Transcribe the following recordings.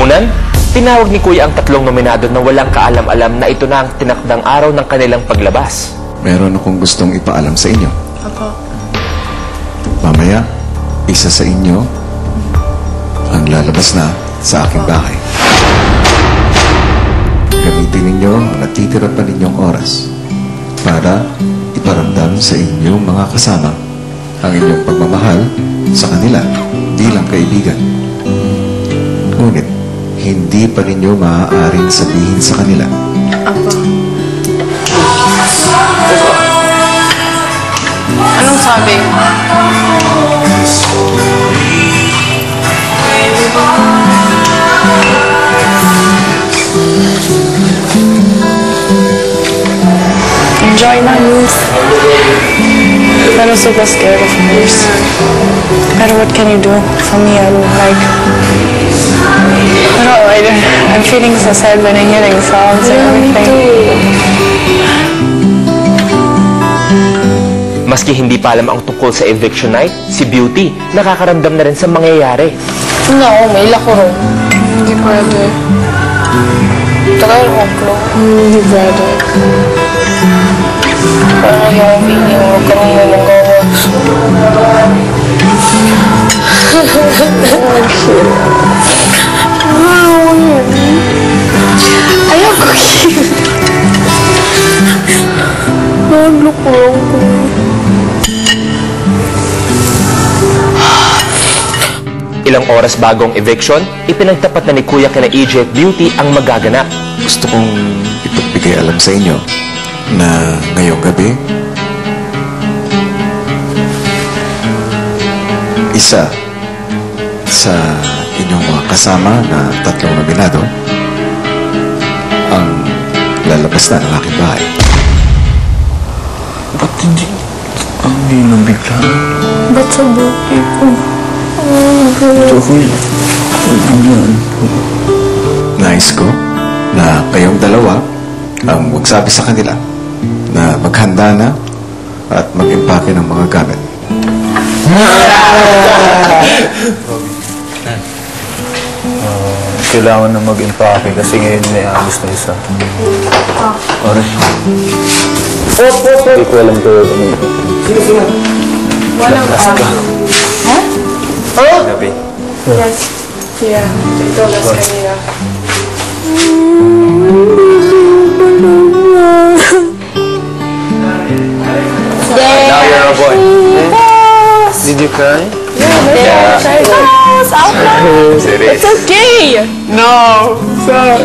Lalamunan, tinawag ni Kuya ang tatlong nominado na walang kaalam-alam na ito na ang tinakdang araw ng kanilang paglabas. Meron akong gustong ipaalam sa inyo. Apo. Mamaya, isa sa inyo ang lalabas na sa aking bahay. Gamitin ninyo ang natitira pa ninyong oras para iparamdam sa inyong mga kasama ang inyong pagmamahal sa kanila bilang kaibigan. Ngunit, hindi pa ninyo maaaring sabihin sa kanila. Apo. Anong sabi? Enjoy na, Miss. Pero super scared, of course. Pero what can you do? For me, I'm like... I don't know, I'm feeling so sad when I'm hearing songs and everything. Maski hindi pa alam ang tungkol sa eviction night, si Beauty nakakaramdam na rin sa mangyayari. No, may lako. Hindi pwede. Tagal mo, Klo. Hindi pwede. Parang yung feeling mo karoon mo mong gawas. Ayaw ko cute. Nagloko ako. Ilang oras bago ang eviction, ipinagtapat na ni Kuya kina EJ at Beauty ang magaganap. Gusto kong ipagbigay alam sa inyo na ngayong gabi, isa sa inyong mga kasama na tatlong nominado ang lalabas na ng aking bahay. Ba't hindi nabigla? Ba't sa buhay ko? Ito ako'y biglaan po. Nais ko na kayong dalawa ang magsabi sa kanila na maghanda na at mag-impake ng mga gamit. Kailangan na mag-impake kasi ngayon may alis na isa. Aray. Hindi ko alam kaya kung Walang Huh? Oh! gabi. Yes. Yeah. They told us kanina. Now you're a boy. Did you cry? Yeah. It's okay. No! Sir!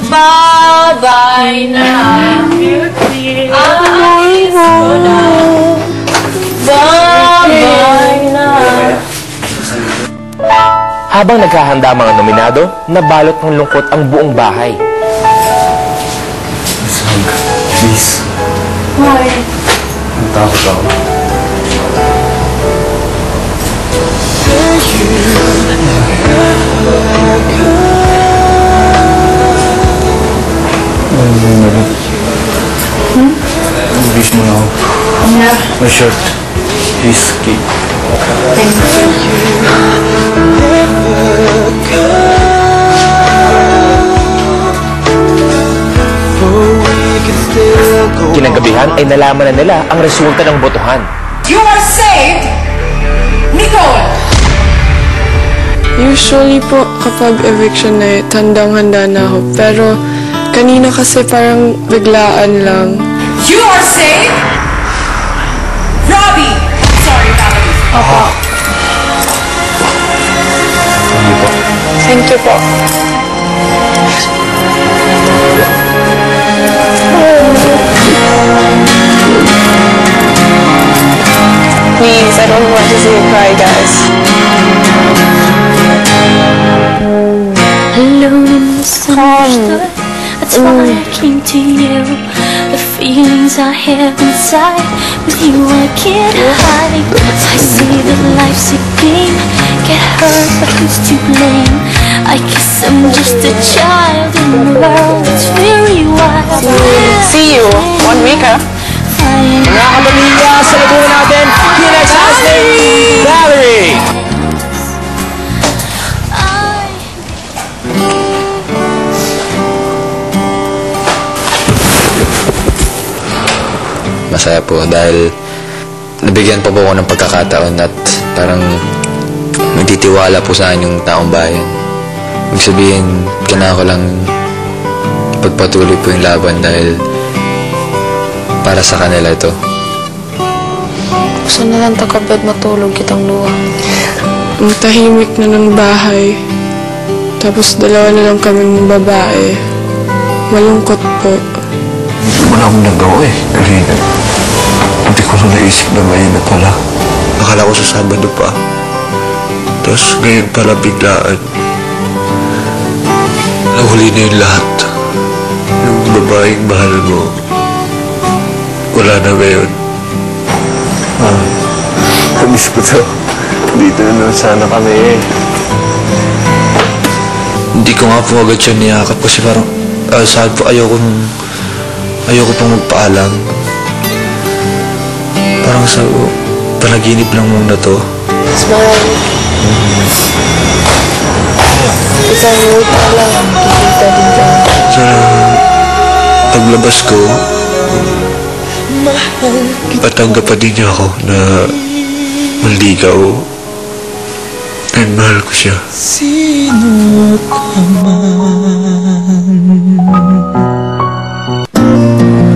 Bye-bye na, beauty. Eyes go down. Bye-bye na. Habang naghahanda ang mga nominado, nabalot ng lungkot ang buong bahay. Sag, please. Why? Natakot ako. Please mo na ako. Yeah. My shirt. Please, keep. Kinagabihan ay nalaman na nila ang resulta ng botohan. You are saved, Nicole! Usually po, kapag eviction night, handang-handa na ako. Pero, kanina kasi parang biglaan lang. You are saved, Robbie! Sorry, Valerie. Opo. Thank you po. Please, I don't want to see you cry, guys. Alone in misunderstood, that's why I came to you. The feelings I have inside, with you I can't hide. I see that life's a game, get hurt but who's to blame? I guess I'm just a child in a world that's very wild. See you. 1 week, huh? Mga kapamilya, salutuhin natin, Kinex Ashley, Valerie! masaya po dahil nabigyan pa po ako ng pagkakataon at parang nagtitiwala po sa akin yung taong bayan. Ibig sabihin, kailangan ko lang pagpatuloy po yung laban dahil para sa kanila ito. Gusto na lang takabed matulog kitang luha. Ang tahimik na ng bahay. Tapos dalawa na lang kaming babae. Malungkot po. Wala akong nagawa eh. Kasi hindi ko na naisip na may na pala. Akala ko sa Sabado pa. Tapos ngayon pala biglaan. Nahuli na yung lahat. Yung babaeng mahal mo. Wala na ngayon. Namiss ko to. Dito na naman sana kami eh. Hindi ko nga po agad siya niyakap kasi parang sabi po ayoko pong magpaalam. Parang sabi ko, panaginip lang muna to. Smile. Isang word pa lang. Kikita din ka. Sa paglabas ko, patanggap pa din niya ako na maligaw. And mahal ko siya.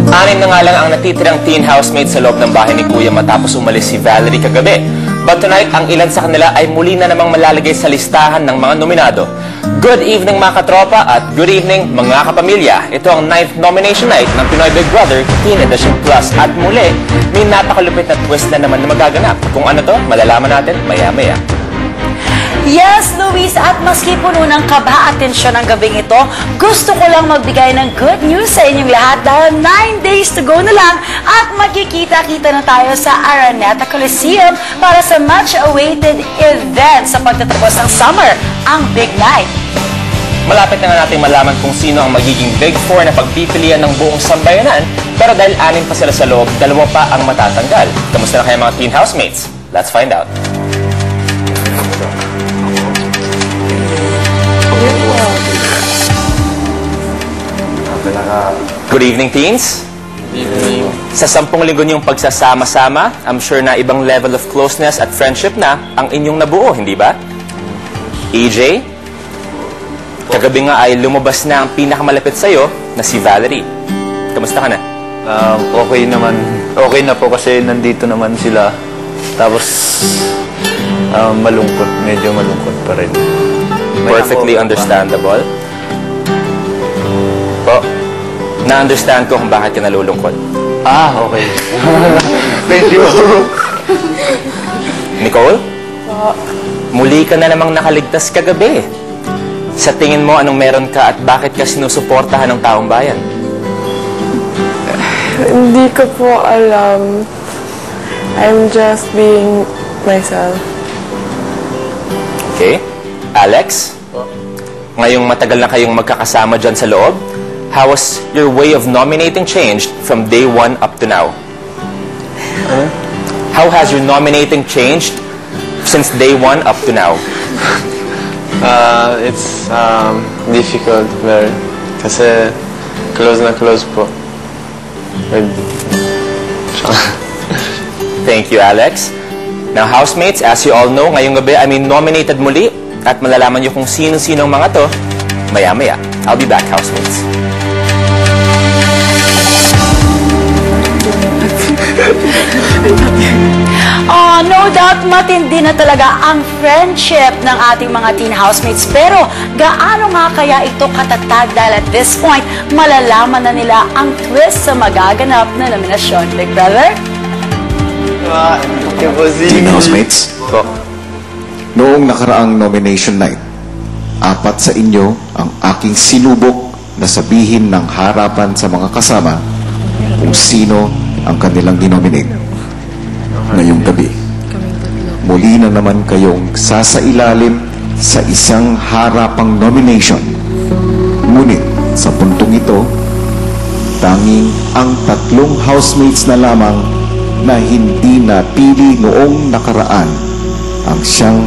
Anim na nga lang ang natitirang teen housemates sa loob ng bahay ni Kuya matapos umalis si Valerie kagabi. But tonight, ang ilan sa kanila ay muli na namang malalagay sa listahan ng mga nominado. Good evening mga katropa at good evening mga kapamilya. Ito ang 9th nomination night ng Pinoy Big Brother Teen Edition Plus. At muli, may napakalupit na twist na naman na magaganap. Kung ano to, malalaman natin maya-maya. Yes, Luis, at maski puno ng kaba at tensyon ang gabing ito, gusto ko lang magbigay ng good news sa inyong lahat dahil 9 days to go na lang at magkikita-kita na tayo sa Araneta Coliseum para sa much-awaited event sa pagtatapos ng summer, ang Big Night. Malapit na nga natin malaman kung sino ang magiging Big Four na pagpipilian ng buong sambayanan, pero dahil 6 pa sila sa loob, 2 pa ang matatanggal. Kamusta na kaya mga teen housemates? Let's find out. Good evening, teens. Sa 10 linggo niyong pagsasama-sama, I'm sure na ibang level of closeness at friendship na ang inyong nabuo, hindi ba? EJ, kagabi nga ay lumabas na ang pinakamalapit sa'yo na si Valerie. Kamusta ka na? Okay naman. Okay na po kasi nandito naman sila. Tapos, malungkot. Medyo malungkot pa rin. Perfectly understandable. Po? Na-understand ko kung bakit ka nalulungkot. Okay. Thank you. Nicole? Muli ka na namang nakaligtas kagabi. Sa tingin mo, anong meron ka at bakit ka sinusuportahan ng taong bayan? Hindi ko po alam. I'm just being myself. Okay. Alex? Ngayong matagal na kayong magkakasama dyan sa loob, how has your way of nominating changed from day 1 up to now? How has your nominating changed since day 1 up to now? It's difficult very kasi close na close po. Thank you, Alex. Now, housemates, as you all know, ngayong gabi I nominated muli at malalaman niyo kung sino-sino ang mga to maya-maya. I'll be back, housemates. No doubt matindi na talaga ang friendship ng ating mga teen housemates. Pero gaano nga kaya ito katatag dahil at this point, malalaman na nila ang twist sa magaganap na nominasyon. Big Brother? Teen housemates, noong nakaraang nomination night, 4 sa inyo ang aking sinubok na sabihin ng harapan sa mga kasama kung sino ang kanilang dinominate. Ngayong gabi, muli na naman kayong sasailalim sa isang harapang nomination. Ngunit sa puntong ito, tanging ang 3 housemates na lamang na hindi napili noong nakaraan ang siyang